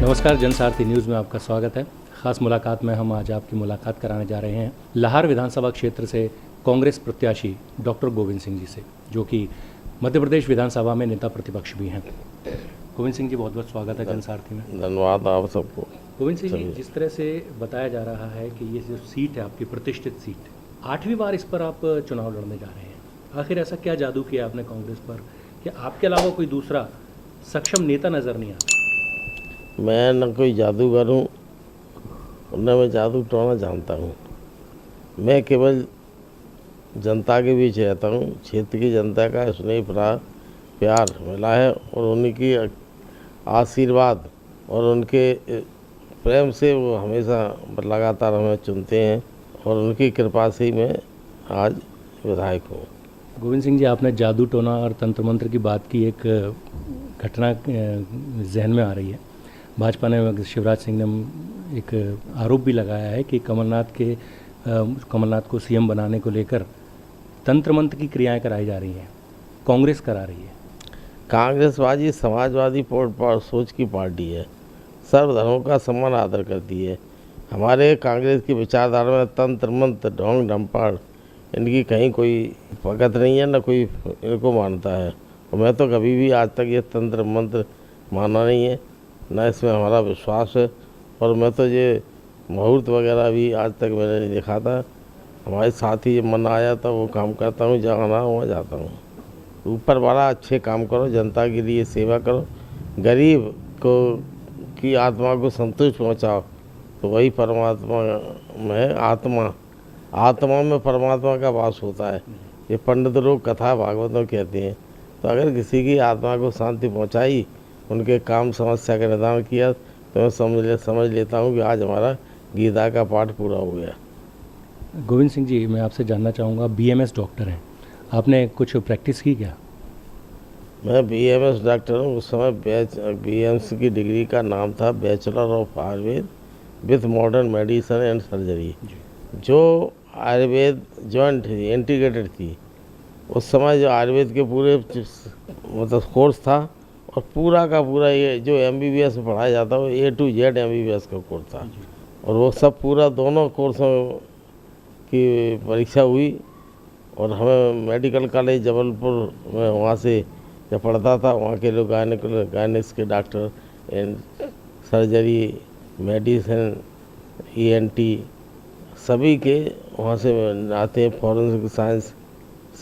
नमस्कार, जनसारथी न्यूज़ में आपका स्वागत है। ख़ास मुलाकात में हम आज आपकी मुलाकात कराने जा रहे हैं लाहौर विधानसभा क्षेत्र से कांग्रेस प्रत्याशी डॉक्टर गोविंद सिंह जी से, जो कि मध्य प्रदेश विधानसभा में नेता प्रतिपक्ष भी हैं। गोविंद सिंह जी, बहुत बहुत स्वागत है जनसारथी में। धन्यवाद आप सबको। गोविंद सिंह जी, जिस तरह से बताया जा रहा है कि ये जो सीट है आपकी प्रतिष्ठित सीट, 8वीं बार इस पर आप चुनाव लड़ने जा रहे हैं, आखिर ऐसा क्या जादू किया आपने कांग्रेस पर कि आपके अलावा कोई दूसरा सक्षम नेता नज़र नहीं आता? मैं न कोई जादूगर हूँ, न मैं जादू टोना जानता हूँ। मैं केवल जनता के बीच रहता हूँ। क्षेत्र की जनता का स्नेह प्यार मिला है और उन्हीं की आशीर्वाद और उनके प्रेम से वो हमेशा लगातार हमें चुनते हैं और उनकी कृपा से ही मैं आज विधायक हूँ। गोविंद सिंह जी, आपने जादू टोना और तंत्र मंत्र की बात की, एक घटना जहन में आ रही है। भाजपा ने, शिवराज सिंह ने एक आरोप भी लगाया है कि कमलनाथ को सीएम बनाने को लेकर तंत्र मंत्र की क्रियाएं कराई जा रही हैं, कांग्रेस करा रही है। कांग्रेसवादी समाजवादी सोच की पार्टी है, सर्वधर्मों का सम्मान आदर करती है। हमारे कांग्रेस की विचारधारा में तंत्र मंत्र ढोंग ढंपाड़ इनकी कहीं कोई भगत नहीं है, न कोई इनको मानता है। और मैं तो कभी भी आज तक ये तंत्र मंत्र माना नहीं है, न इसमें हमारा विश्वास है। और मैं तो ये मुहूर्त वगैरह भी आज तक मैंने नहीं देखा था। हमारे साथ ही मन आया था वो काम करता हूँ, जहाँ आना वहाँ जाता हूँ। ऊपर वाला अच्छे काम करो, जनता के लिए सेवा करो, गरीब को की आत्मा को संतुष्ट पहुँचाओ, तो वही परमात्मा में आत्मा में परमात्मा का वास होता है। ये पंडित लोग कथा भागवतों कहते हैं। तो अगर किसी की आत्मा को शांति पहुँचाई, उनके काम समस्या का निदान किया, तो मैं समझ लेता हूँ कि आज हमारा गीता का पाठ पूरा हो गया। गोविंद सिंह जी, मैं आपसे जानना चाहूँगा, बीएमएस डॉक्टर हैं, आपने कुछ प्रैक्टिस की क्या? मैं बीएमएस डॉक्टर हूँ। उस समय बीएमएस की डिग्री का नाम था bachelor of Ayurveda with modern medicine and surgery, जो आयुर्वेद जॉइंट इंटीग्रेटेड थी। उस समय जो आयुर्वेद के पूरे मतलब कोर्स था, और पूरा का पूरा ये जो एमबीबीएस में पढ़ाया जाता है वो A to Z एमबीबीएस का कोर्स था। और वो सब पूरा दोनों कोर्सों की परीक्षा हुई। और हमें मेडिकल कॉलेज जबलपुर में, वहाँ से जब पढ़ता था, वहाँ के लोग गायनिक्स के doctor and surgery, medicine, ENT सभी के वहाँ से आते हैं, फॉरेंसिक साइंस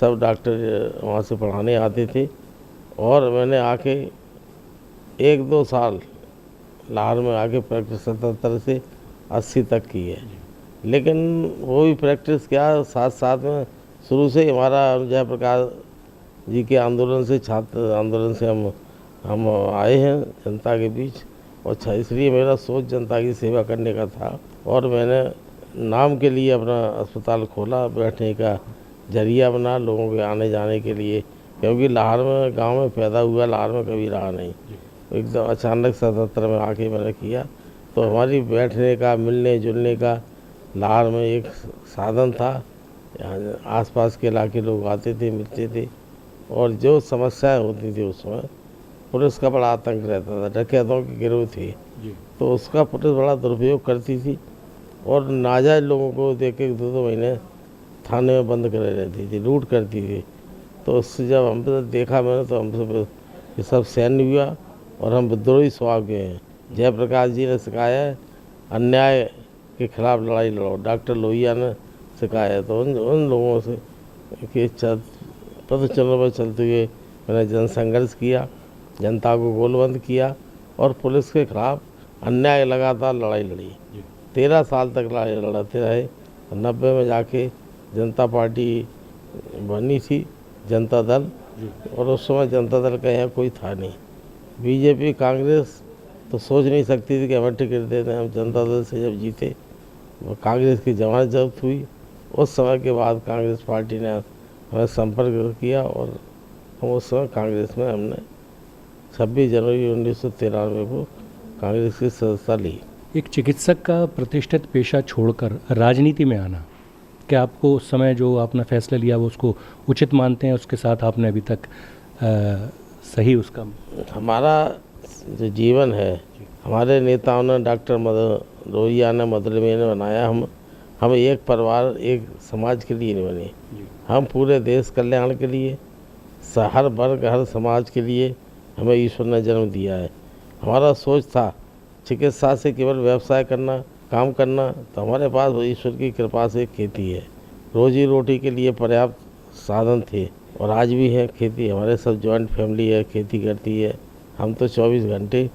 सब डॉक्टर वहाँ से पढ़ाने आते थे। और मैंने आके 1-2 साल लाहौर में आके प्रैक्टिस 77 से 80 तक की है। लेकिन वो भी प्रैक्टिस क्या, साथ साथ में शुरू से हमारा जयप्रकाश जी के आंदोलन से, छात्र आंदोलन से हम आए हैं जनता के बीच। और इसलिए मेरा सोच जनता की सेवा करने का था। और मैंने नाम के लिए अपना अस्पताल खोला, बैठने का जरिया बना लोगों के आने जाने के लिए, क्योंकि लाहौर में गांव में पैदा हुआ, लाहौर में कभी रहा नहीं। एकदम अचानक 77 में आके मैंने किया। तो हमारी बैठने का, मिलने जुलने का लाहौर में एक साधन था। यहाँ आसपास के इलाके लोग आते थे, मिलते थे। और जो समस्याएं होती थी उस समय, पुलिस का बड़ा आतंक रहता था, डकैतों के गिरोह थे, तो उसका पुलिस बड़ा दुरुपयोग करती थी। और नाजायज लोगों को देख के 2-2 महीने थाने में बंद करे रहती थी, लूट करती थी। तो उससे जब हमसे देखा मैंने, तो हमसे ये सब सहन हुआ और हम विद्रोही स्वभाव के हैं। जयप्रकाश जी ने सिखाया है अन्याय के खिलाफ लड़ाई लड़ो, डॉक्टर लोहिया ने सिखाया है। तो उन लोगों से के पद चरणों पर चलते हुए मैंने जनसंघर्ष किया, जनता को गोलबंद किया और पुलिस के खिलाफ अन्याय लगातार लड़ाई लड़ी। 13 साल तक लड़ाई लड़ते रहे। 90 में जाके जनता पार्टी बनी थी, जनता दल। और उस समय जनता दल का यहाँ कोई था नहीं। बीजेपी कांग्रेस तो सोच नहीं सकती थी कि हमें टिकट दे दें। हम जनता दल से जब जीते, वो कांग्रेस की जमानत जब्त हुई। उस समय के बाद कांग्रेस पार्टी ने हमें संपर्क किया और हम उस समय कांग्रेस में हमने 26 जनवरी 1993 को कांग्रेस की सदस्यता ली। एक चिकित्सक का प्रतिष्ठित पेशा छोड़कर राजनीति में आना, क्या आपको उस समय जो आपने फैसला लिया वो उसको उचित मानते हैं? उसके साथ आपने अभी तक सही उसका हमारा जो जीवन है हमारे नेताओं ने, डॉक्टर लोहिया ने, मदरमे ने बनाया। हम एक परिवार, एक समाज के लिए नहीं बने, हम पूरे देश कल्याण के लिए, हर वर्ग, हर समाज के लिए हमें ईश्वर ने जन्म दिया है। हमारा सोच था चिकित्सा से केवल व्यवसाय करना, काम करना, तो हमारे पास ईश्वर की कृपा से खेती है, रोजी रोटी के लिए पर्याप्त साधन थे और आज भी है। खेती, हमारे सब जॉइंट फैमिली है, खेती करती है। हम तो 24 घंटे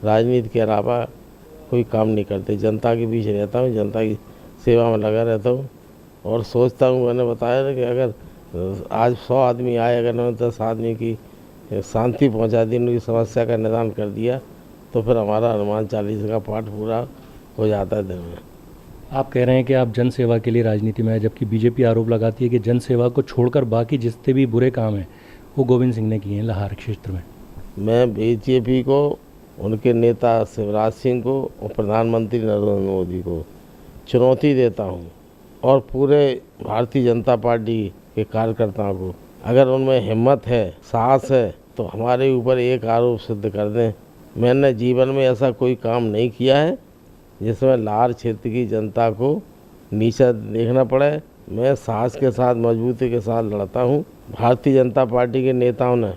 राजनीति के अलावा कोई काम नहीं करते, जनता के बीच रहता हूँ, जनता की सेवा में लगा रहता हूँ और सोचता हूँ, मैंने बताया ना कि अगर आज 100 आदमी आए, अगर उन्होंने 10 आदमी की शांति पहुँचा दी, उनकी समस्या का निदान कर दिया, तो फिर हमारा हनुमान चालीसा का पाठ पूरा हो जाता है दिन में। आप कह रहे हैं कि आप जन सेवा के लिए राजनीति में है, जबकि बीजेपी आरोप लगाती है कि जन सेवा को छोड़कर बाकी जितने भी बुरे काम हैं वो गोविंद सिंह ने किए हैं लाहौर क्षेत्र में। मैं बीजेपी को, उनके नेता शिवराज सिंह को और प्रधानमंत्री नरेंद्र मोदी को चुनौती देता हूँ और पूरे भारतीय जनता पार्टी के कार्यकर्ताओं को, अगर उनमें हिम्मत है, साहस है, तो हमारे ऊपर एक आरोप सिद्ध कर दें। मैंने जीवन में ऐसा कोई काम नहीं किया है जिसमें लाहौर क्षेत्र की जनता को नीचा देखना पड़े। मैं साहस के साथ, मजबूती के साथ लड़ता हूँ। भारतीय जनता पार्टी के नेताओं ने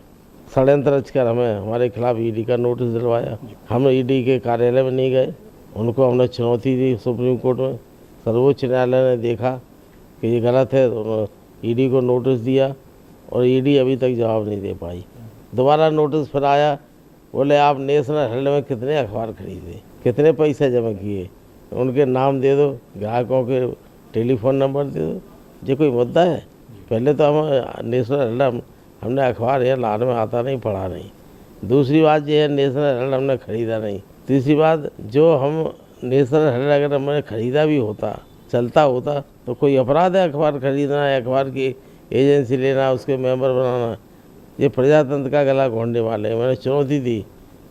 षड्यंत्र रचकर हमारे खिलाफ ईडी का नोटिस दिलवाया। हम ईडी के कार्यालय में नहीं गए, उनको हमने चुनौती दी सुप्रीम कोर्ट में। सर्वोच्च न्यायालय ने देखा कि ये गलत है, तो ईडी को नोटिस दिया और ईडी अभी तक जवाब नहीं दे पाई। दोबारा नोटिस फिर आया, बोले आप नेशनल हेराल्ड में कितने अखबार खरीदे, कितने पैसे जमा किए, उनके नाम दे दो, ग्राहकों के टेलीफोन नंबर दे दो। ये कोई मुद्दा है? पहले तो हम नेशनल हेराल्ड हमने अखबार है लाहौर में आता नहीं, पढ़ा नहीं। दूसरी बात ये है, नेशनल हेराल्ड हमने ख़रीदा नहीं। तीसरी बात, जो हम नेशनल हेराल्ड अगर हमने ख़रीदा भी होता, चलता होता, तो कोई अपराध है अखबार खरीदना है, अखबार की एजेंसी लेना, उसके मेंबर बनाना? ये प्रजातंत्र का गला घोंटने वाले हैं। मैंने चुनौती दी,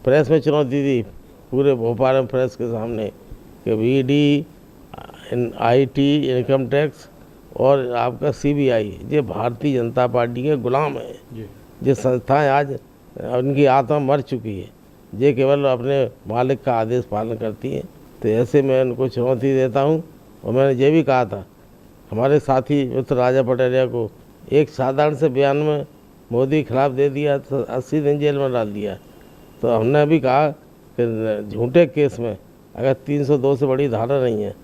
प्रेस में चुनौती दी, पूरे भोपाल में प्रेस के सामने, कि ईडी, आईटी, इनकम टैक्स और आपका सीबीआई, ये भारतीय जनता पार्टी के गुलाम हैं। ये संस्थाएं आज उनकी आत्मा मर चुकी है, ये केवल अपने मालिक का आदेश पालन करती हैं। तो ऐसे मैं उनको चुनौती देता हूं। और मैंने ये भी कहा था हमारे साथी मित्र राजा पटेलिया को, एक साधारण से बयान में मोदी के खिलाफ दे दिया तो 80 दिन जेल में डाल दिया। तो हमने भी कहा कि झूठे केस में अगर 302 से बड़ी धारा नहीं है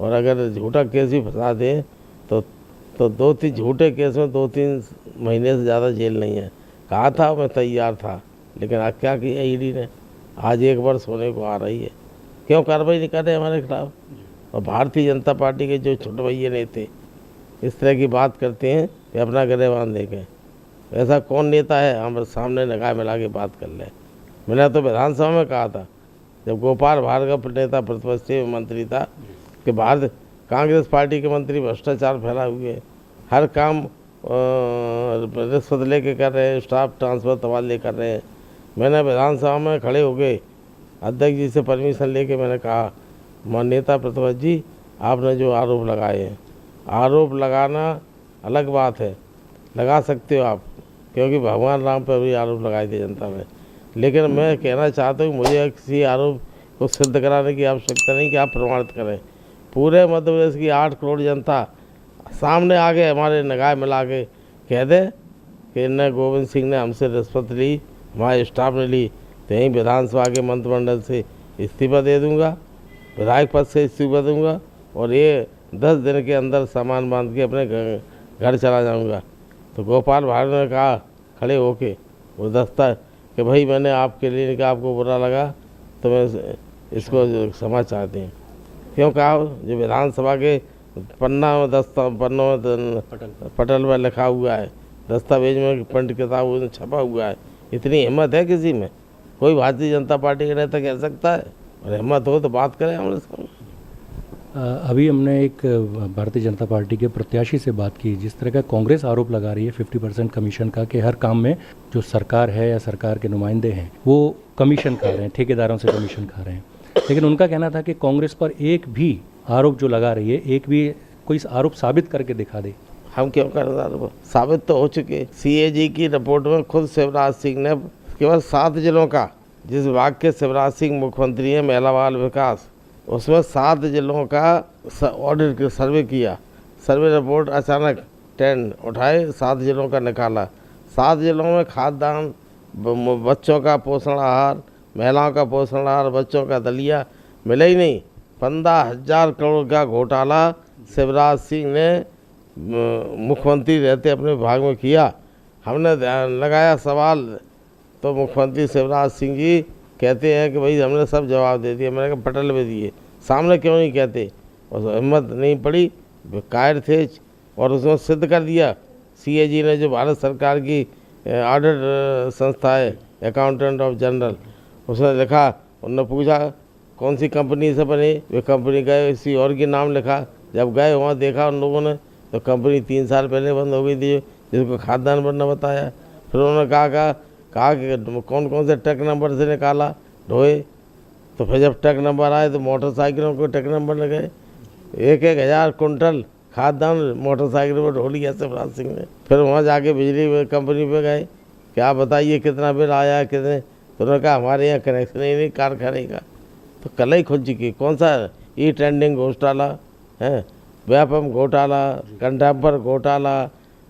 और अगर झूठा केस भी फंसा दे तो 2-3 झूठे केस में 2-3 महीने से ज़्यादा जेल नहीं है। कहा था, मैं तैयार था, लेकिन आज क्या किया ईडी ने? आज 1 वर्ष होने को आ रही है, क्यों कार्रवाई नहीं कर रहे हमारे खिलाफ? और भारतीय जनता पार्टी के जो छुटभैये नेता इस तरह की बात करते हैं कि अपना गिरबान देखें। ऐसा कौन नेता है हमारे सामने निगाह मिला के बात कर ले? मैंने तो विधानसभा में कहा था, जब गोपाल भार्गव नेता प्रतिपक्ष मंत्री था, कि भारत कांग्रेस पार्टी के मंत्री भ्रष्टाचार फैला हुए, हर काम रिश्वत लेके कर रहे हैं, स्टाफ ट्रांसफ़र तबादले कर रहे हैं। मैंने विधानसभा में खड़े हो गए, अध्यक्ष जी से परमिशन लेके मैंने कहा, नेता प्रतिपक्ष जी, आपने जो आरोप लगाए हैं, आरोप लगाना अलग बात है, लगा सकते हो आप, क्योंकि भगवान राम पर भी आरोप लगाए थे जनता में, लेकिन मैं कहना चाहता हूँ मुझे किसी आरोप को सिद्ध कराने की आवश्यकता नहीं कि आप प्रमाणित करें। पूरे मध्य प्रदेश की 8 करोड़ जनता सामने आके हमारे निगाह मिला के कह दे कि न गोविंद सिंह ने हमसे रिश्वत ली, हमारे स्टाफ ने ली, तो यहीं विधानसभा के मंत्रिमंडल से इस्तीफा दे दूंगा, विधायक पद से इस्तीफा दूंगा और ये 10 दिन के अंदर सामान बांध के अपने घर चला जाऊंगा। तो गोपाल भार्गव ने कहा खड़े होके, वो दस्ता कि भाई मैंने आपके लिए नहीं कहा, आपको बुरा लगा तो मैं इसको क्षमा चाहते हैं। क्यों कहा? जो विधानसभा के पन्नों में पटल पर लिखा हुआ है, दस्तावेज में प्रिंट किताब छपा हुआ है। इतनी हिम्मत है किसी में? कोई भारतीय जनता पार्टी का नेता कह सकता है? और हिम्मत हो तो बात करें हमारे सामने। अभी हमने एक भारतीय जनता पार्टी के प्रत्याशी से बात की, जिस तरह का कांग्रेस आरोप लगा रही है 50% कमीशन का, कि हर काम में जो सरकार है या सरकार के नुमाइंदे हैं वो कमीशन खा रहे हैं, ठेकेदारों से कमीशन खा रहे हैं। लेकिन उनका कहना था कि कांग्रेस पर एक भी आरोप जो लगा रही है, एक भी कोई आरोप साबित करके दिखा दे। हम क्यों कर रहे हैं? साबित तो हो चुके। CAG की रिपोर्ट में खुद शिवराज सिंह ने केवल 7 जिलों का जिस विभाग के शिवराज सिंह मुख्यमंत्री हैं, महिला बाल विकास, उसमें 7 जिलों का ऑडिट सर्वे किया। सर्वे रिपोर्ट अचानक 10 उठाए, 7 जिलों का निकाला। 7 जिलों में खाद्यान्न, बच्चों का पोषण आहार, महिलाओं का पोषण आहार, बच्चों का दलिया मिला ही नहीं। 15,000 करोड़ का घोटाला शिवराज सिंह ने मुख्यमंत्री रहते अपने विभाग में किया। हमने लगाया सवाल तो मुख्यमंत्री शिवराज सिंह जी कहते हैं कि भाई हमने सब जवाब दे दिए। मैंने कहा पटल में दिए, सामने क्यों नहीं कहते? और हिम्मत नहीं पड़ी, कायर थे और उसमें सिद्ध कर दिया। CAG ने, जो भारत सरकार की ऑडिट संस्था है, अकाउंटेंट ऑफ जनरल, उसने लिखा, उन्होंने पूछा कौन सी कंपनी से बने, वे कंपनी गए, किसी और के नाम लिखा। जब गए वहाँ देखा उन लोगों ने तो कंपनी 3 साल पहले बंद हो गई थी, जिसको खाद्यान्न बनना बताया। फिर उन्होंने कहा कि कौन कौन से ट्रक नंबर से निकाला, ढोए। तो फिर जब ट्रक नंबर आए तो मोटरसाइकिलों को ट्रक नंबर लगे। 1,000 कुंटल खाद्यान्न मोटरसाइकिल पर ढो लिया शिवराज सिंह ने। फिर वहाँ जाके बिजली कंपनी पे गए, क्या बताइए कितना बिल आया, कितने? तो उन्होंने कहा हमारे यहाँ कनेक्शन ही नहीं कारखाने का। तो कल ही खुल चुकी, कौन सा ट्रेंडिंग घोटाला है, व्यापम घोटाला, कंटेम्पर घोटाला,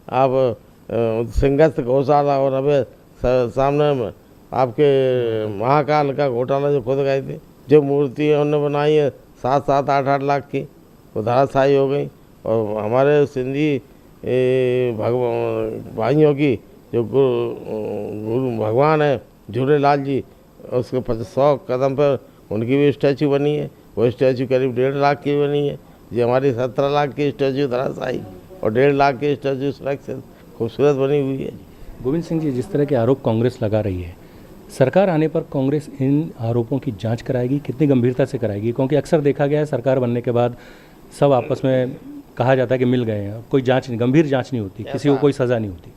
अब सिंगस्त घोटाला, और अब सामने में आपके महाकाल का घोटाला जो खुद गए थे। जो मूर्ति उन्होंने बनाई है 7-7, 8-8 लाख की, वो धराशायी हो गई। और हमारे सिंधी भाइयों की जो गुरु भगवान है झूलेलाल जी, उसके 100 कदम पर उनकी भी स्टैचू बनी है। वो स्टैचू करीब 1.5 लाख की बनी है। जो हमारी 17 लाख की स्टैचू धराशायी और 1.5 लाख की स्टैचू सुरक्षित खूबसूरत बनी हुई है। गोविंद सिंह जी, जिस तरह के आरोप कांग्रेस लगा रही है, सरकार आने पर कांग्रेस इन आरोपों की जांच कराएगी, कितनी गंभीरता से कराएगी? क्योंकि अक्सर देखा गया है सरकार बनने के बाद सब आपस में कहा जाता है कि मिल गए हैं, कोई जांच नहीं, गंभीर जांच नहीं होती, किसी को कोई सज़ा नहीं होती।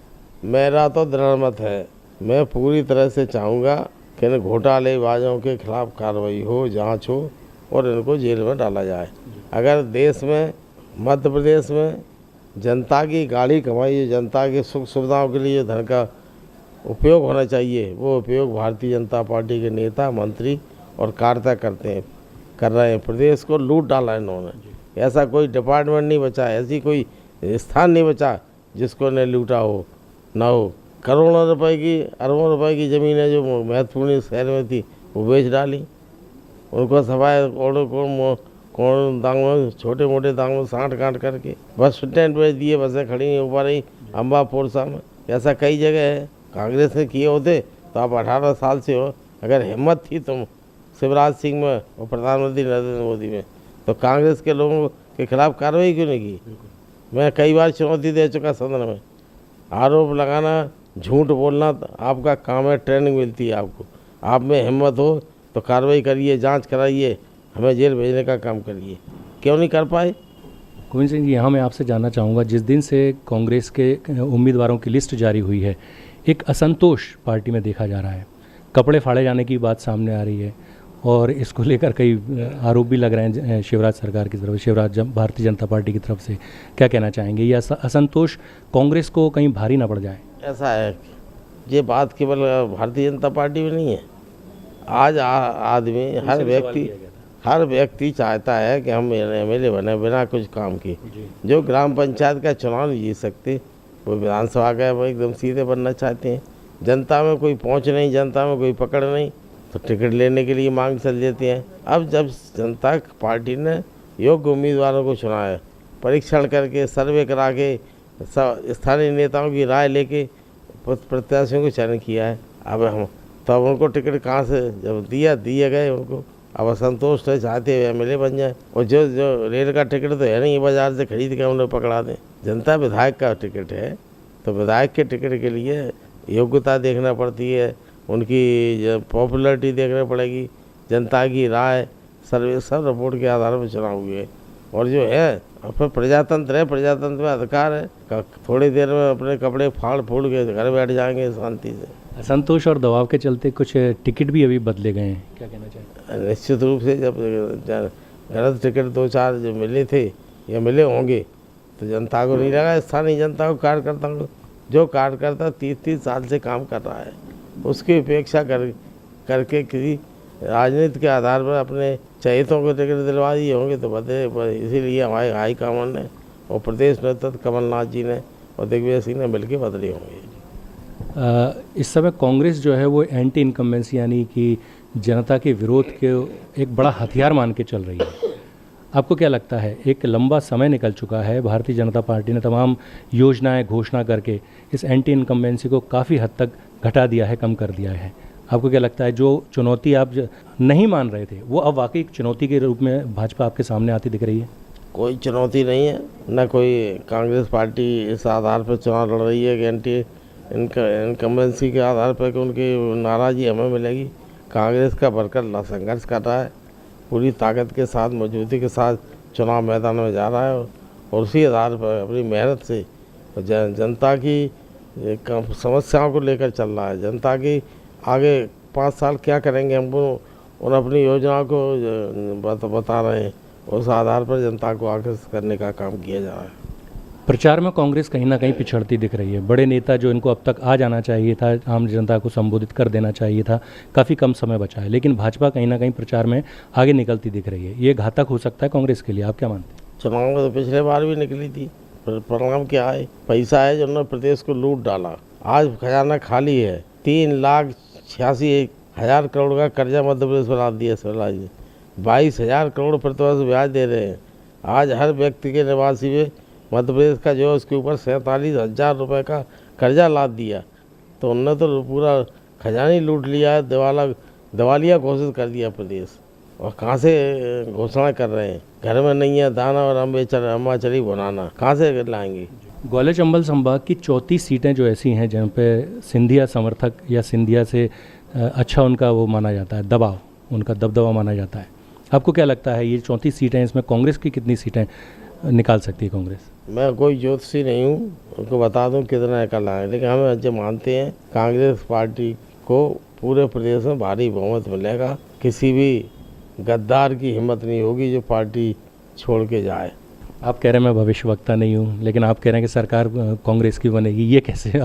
मेरा तो दृढ़ मत है, मैं पूरी तरह से चाहूँगा कि इन घोटालेबाजों के खिलाफ कार्रवाई हो, जांच हो और इनको जेल में डाला जाए। अगर देश में, मध्य प्रदेश में जनता की गाड़ी कमाई, जनता की सुख सुविधाओं के लिए धन का उपयोग होना चाहिए, वो उपयोग भारतीय जनता पार्टी के नेता, मंत्री और कार्यकर्ता कर रहे हैं। प्रदेश को लूट डाला इन्होंने। ऐसा कोई डिपार्टमेंट नहीं बचा, ऐसी कोई स्थान नहीं बचा जिसको ने लूटा हो ना हो। करोड़ों रुपए की, अरबों रुपए की ज़मीनें जो महत्वपूर्ण शहर में थी वो बेच डाली। उनको सफाई कौन दांग में, छोटे मोटे दांग में साँठ गांठ करके बस स्टैंड बेच दिए, बसें खड़ी ऊपर ही अम्बापुरसा में। ऐसा कई जगह है। कांग्रेस ने किए होते तो आप 18 साल से हो, अगर हिम्मत थी तुम शिवराज सिंह में और प्रधानमंत्री नरेंद्र मोदी में, तो कांग्रेस के लोगों के खिलाफ कार्रवाई क्यों नहीं की? मैं कई बार चुनौती दे चुका सदन में। आरोप लगाना, झूठ बोलना आपका काम है, ट्रेनिंग मिलती है आपको। आप में हिम्मत हो तो कार्रवाई करिए, जांच कराइए, हमें जेल भेजने का काम करिए। क्यों नहीं कर पाए? गोविंद सिंह जी, यहाँ मैं आपसे जानना चाहूँगा, जिस दिन से कांग्रेस के उम्मीदवारों की लिस्ट जारी हुई है, एक असंतोष पार्टी में देखा जा रहा है। कपड़े फाड़े जाने की बात सामने आ रही है और इसको लेकर कई आरोप भी लग रहे हैं शिवराज सरकार की तरफ, भारतीय जनता पार्टी की तरफ से। क्या कहना चाहेंगे? ये असंतोष कांग्रेस को कहीं भारी ना पड़ जाए? ऐसा है, ये बात केवल भारतीय जनता पार्टी में नहीं है। आज आदमी, हर व्यक्ति चाहता है कि हम MLA बने बिना कुछ काम किए। जो ग्राम पंचायत का चुनाव नहीं जीत सकते, वो विधानसभा का वो एकदम सीधे बनना चाहते हैं। जनता में कोई पहुंच नहीं, जनता में कोई पकड़ नहीं, तो टिकट लेने के लिए मांग चल देते हैं। अब जब जनता पार्टी ने योग्य उम्मीदवारों को चुना है, परीक्षण करके, सर्वे करा के, स्थानीय नेताओं की राय लेके प्रत्याशियों को चयन किया है, अब उनको टिकट कहाँ से जब दिए गए उनको, अब असंतोष है, चाहते हुए MLA बन जाए। और जो रेल का टिकट तो है नहीं, बाजार से खरीद के उन्हें पकड़ा दें। जनता विधायक का टिकट है, तो विधायक के टिकट के लिए योग्यता देखना पड़ती है, उनकी पॉपुलैरिटी देखना पड़ेगी, जनता की राय, सर्वे, सब रिपोर्ट के आधार पर चुनाव हुए। और जो है अपना प्रजातंत्र है, प्रजातंत्र में अधिकार है, थोड़ी देर में अपने कपड़े फाड़ फूड़ के घर बैठ जाएंगे शांति से। असंतोष और दबाव के चलते कुछ टिकट भी अभी बदले गए हैं, क्या कहना चाहिए? निश्चित रूप से जब गलत टिकट 2-4 जो मिले थे या मिले होंगे, तो जनता को नहीं लगा, स्थानीय जनता को, कार्यकर्ता को, जो कार्यकर्ता 30-30 साल से काम कर रहा है, उसकी उपेक्षा करके किसी राजनीति के आधार पर अपने चहेतों को टिकट दिलवा दिए होंगे तो बदले, इसीलिए हमारे हाईकमान ने और प्रदेश नेतृत्व कमलनाथ जी ने और दिग्विजय सिंह ने मिलकर बदले होंगे। इस समय कांग्रेस जो है वो एंटी इनकम्बेंसी यानी कि जनता के विरोध के एक बड़ा हथियार मान के चल रही है। आपको क्या लगता है, एक लंबा समय निकल चुका है, भारतीय जनता पार्टी ने तमाम योजनाएं घोषणा करके इस एंटी इनकम्बेंसी को काफ़ी हद तक घटा दिया है, कम कर दिया है। आपको क्या लगता है जो चुनौती आप नहीं मान रहे थे वो अब वाकई एक चुनौती के रूप में भाजपा आपके सामने आती दिख रही है? कोई चुनौती नहीं है, न कोई कांग्रेस पार्टी इस आधार पर चुनाव लड़ रही है कि एंटी इनकम्बेंसी के आधार पर कि उनकी नाराज़गी हमें मिलेगी। कांग्रेस का वर्कर संघर्ष कर रहा है, पूरी ताकत के साथ मजबूती के साथ चुनाव मैदान में जा रहा है और उसी आधार पर अपनी मेहनत से जनता की समस्याओं को लेकर चल रहा है। जनता की आगे 5 साल क्या करेंगे हम उन अपनी योजनाओं को बता रहे हैं, उस आधार पर जनता को आकर्षित करने का काम किया जा रहा है। प्रचार में कांग्रेस कहीं ना कहीं पिछड़ती दिख रही है। बड़े नेता जो इनको अब तक आ जाना चाहिए था, आम जनता को संबोधित कर देना चाहिए था, काफ़ी कम समय बचा है, लेकिन भाजपा कहीं ना कहीं प्रचार में आगे निकलती दिख रही है। ये घातक हो सकता है कांग्रेस के लिए, आप क्या मानते हैं? चुनाव में तो पिछले बार भी निकली थी, परिणाम क्या है? पैसा है जो उन्होंने प्रदेश को लूट डाला। आज खजाना खाली है। 3,86,000 करोड़ का कर्जा मध्य प्रदेश पर लाद दिया शिवराज ने। 22,000 करोड़ प्रतिवर्ष ब्याज दे रहे हैं। आज हर व्यक्ति के निवासी में मध्य प्रदेश का जो उसके ऊपर 47,000 रुपये का कर्जा लाद दिया, तो उन्होंने तो पूरा खजाना लूट लिया है, दिवालिया घोषित कर दिया प्रदेश। और कहाँ से घोषणा कर रहे हैं? घर में नहीं है दाना और अम्बाचरी बनाना, कहाँ से लाएंगे? ग्वालियर चंबल संभाग की 34 सीटें जो ऐसी हैं जहाँ पे सिंधिया समर्थक या सिंधिया से अच्छा उनका वो माना जाता है, दबाव, उनका दबदबा माना जाता है। आपको क्या लगता है ये 34 सीटें, इसमें कांग्रेस की कितनी सीटें निकाल सकती है कांग्रेस? मैं कोई ज्योतिषी नहीं हूँ, उनको बता दूँ कितना एकल आए, लेकिन हम जो मानते हैं कांग्रेस पार्टी को पूरे प्रदेश में भारी बहुमत मिलेगा। किसी भी गद्दार की हिम्मत नहीं होगी जो पार्टी छोड़ के जाए। आप कह रहे हैं मैं भविष्यवक्ता नहीं हूँ, लेकिन आप कह रहे हैं कि सरकार कांग्रेस की बनेगी, ये कैसे ये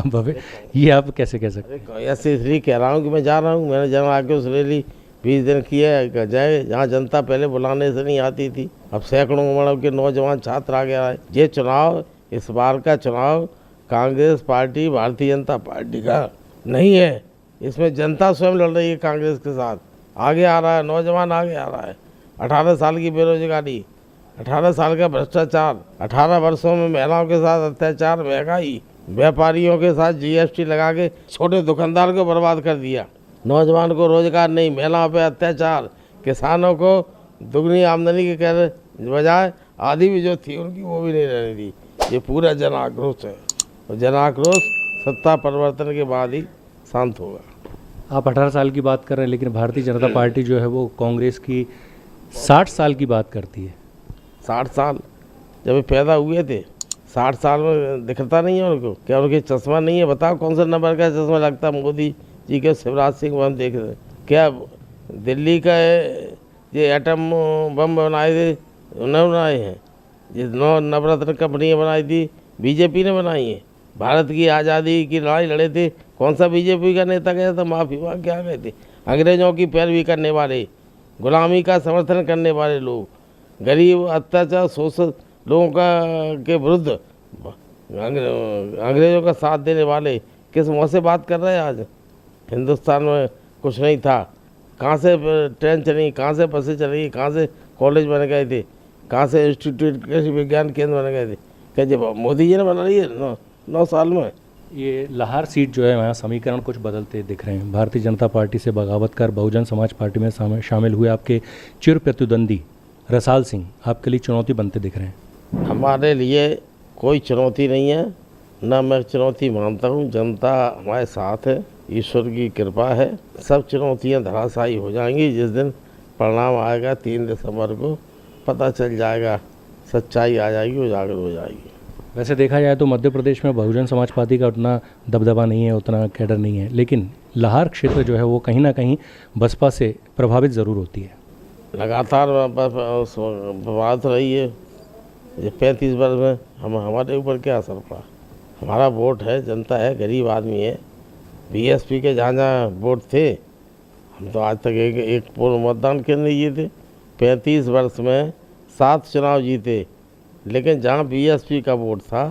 आप कैसे कह सकते हैं? ऐसे इसलिए कह रहा हूँ कि मैं जा रहा हूँ, मैंने जन आके उस रैली 20 दिन की है जाए, जहाँ जनता पहले बुलाने से नहीं आती थी, अब सैकड़ों उम्र के नौजवान छात्र आ गया है। ये चुनाव, इस बार का चुनाव कांग्रेस पार्टी भारतीय जनता पार्टी का नहीं है, इसमें जनता स्वयं लड़ रही है कांग्रेस के साथ। आगे आ रहा है, नौजवान आगे आ रहा है। 18 साल की बेरोजगारी, 18 साल का भ्रष्टाचार, 18 वर्षों में महिलाओं के साथ अत्याचार, महंगाई, व्यापारियों के साथ GST लगा के छोटे दुकानदार को बर्बाद कर दिया। नौजवान को रोजगार नहीं, महिलाओं पे अत्याचार, किसानों को दुगनी आमदनी के कह बजाय आधी भी जो थी उनकी वो भी नहीं रहने दी। ये पूरा जन आक्रोश है और जन आक्रोश सत्ता परिवर्तन के बाद ही शांत होगा। आप 18 साल की बात कर रहे हैं, लेकिन भारतीय जनता पार्टी जो है वो कांग्रेस की 60 साल की बात करती है। 60 साल जब ये पैदा हुए थे, 60 साल में दिखता नहीं है उनको? क्या उनके चश्मा नहीं है? बताओ कौन सा नंबर का चश्मा लगता है मोदी जी के, शिवराज सिंह को हम देख रहे हैं। क्या दिल्ली का ये एटम बम बनाए थे उन्होंने बनाए हैं? ये 9 नवरत्न कंपनियाँ बनाई थी बीजेपी ने बनाई है। भारत की आज़ादी की लड़ाई लड़े थे, कौन सा बीजेपी का नेता गया था माफ़ी मांग के आ गए थे? अंग्रेज़ों की पैरवी करने वाले, गुलामी का समर्थन करने वाले लोग, गरीब अत्याचार शोषित लोगों के विरुद्ध अंग्रेज़ों का साथ देने वाले किस मुँह से बात कर रहे हैं? आज हिंदुस्तान में कुछ नहीं था, कहाँ से ट्रेन चली, कहाँ से बसें चली, कहाँ से कॉलेज बन गए थे, कहाँ से इंस्टीट्यूट कृषि विज्ञान केंद्र बन गए थे? क्या जब मोदी जी ने बना रही है 9 साल में? ये लाहौर सीट जो है वहाँ समीकरण कुछ बदलते दिख रहे हैं। भारतीय जनता पार्टी से बगावत कर बहुजन समाज पार्टी में शामिल हुए आपके चिर प्रतिद्वंदी रसाल सिंह आपके लिए चुनौती बनते दिख रहे हैं। हमारे लिए कोई चुनौती नहीं है, ना मैं चुनौती मानता हूँ। जनता हमारे साथ है, ईश्वर की कृपा है। सब चुनौतियाँ धराशायी हो जाएंगी जिस दिन परिणाम आएगा। 3 दिसंबर को पता चल जाएगा, सच्चाई आ जाएगी, उजागर हो जाएगी। वैसे देखा जाए तो मध्य प्रदेश में बहुजन समाज पार्टी का उतना दबदबा नहीं है, उतना कैडर नहीं है, लेकिन लाहौर क्षेत्र जो है वो कहीं ना कहीं बसपा से प्रभावित ज़रूर होती है। लगातार प्रभावित रही है। ये 35 वर्ष में हमारे ऊपर क्या असर पड़ा? हमारा वोट है, जनता है, गरीब आदमी है। BSP के जहाँ जहाँ वोट थे हम तो आज तक एक पूर्ण मतदान केंद्र नहीं जीते। 35 वर्ष में 7 चुनाव जीते, लेकिन जहाँ बीएसपी का वोट था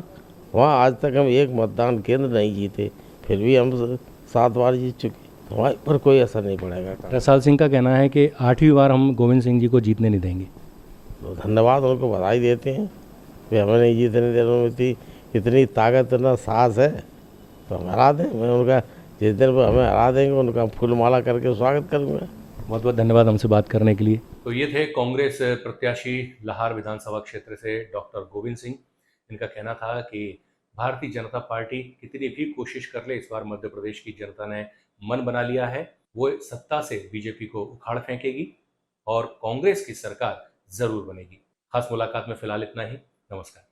वहाँ आज तक हम एक मतदान केंद्र नहीं जीते, फिर भी हम 7 बार जीत चुके। हमारे पर कोई असर नहीं पड़ेगा। रसाल सिंह का कहना है कि 8वीं बार हम गोविंद सिंह जी को जीतने नहीं देंगे। तो धन्यवाद, उनको बधाई देते हैं कि हमें नहीं जीतने दे रहे। में इतनी ताकत, इतना साहस है तो हम हरा दें। मैं उनका जिस दिन वो हमें हरा देंगे उनका फूलमाला करके स्वागत करूँगा। बहुत बहुत धन्यवाद हमसे बात करने के लिए। तो ये थे कांग्रेस प्रत्याशी लाहार विधानसभा क्षेत्र से डॉक्टर गोविंद सिंह। इनका कहना था कि भारतीय जनता पार्टी कितनी भी कोशिश कर ले, इस बार मध्य प्रदेश की जनता ने मन बना लिया है, वो सत्ता से बीजेपी को उखाड़ फेंकेगी और कांग्रेस की सरकार जरूर बनेगी। खास मुलाकात में फिलहाल इतना ही। नमस्कार।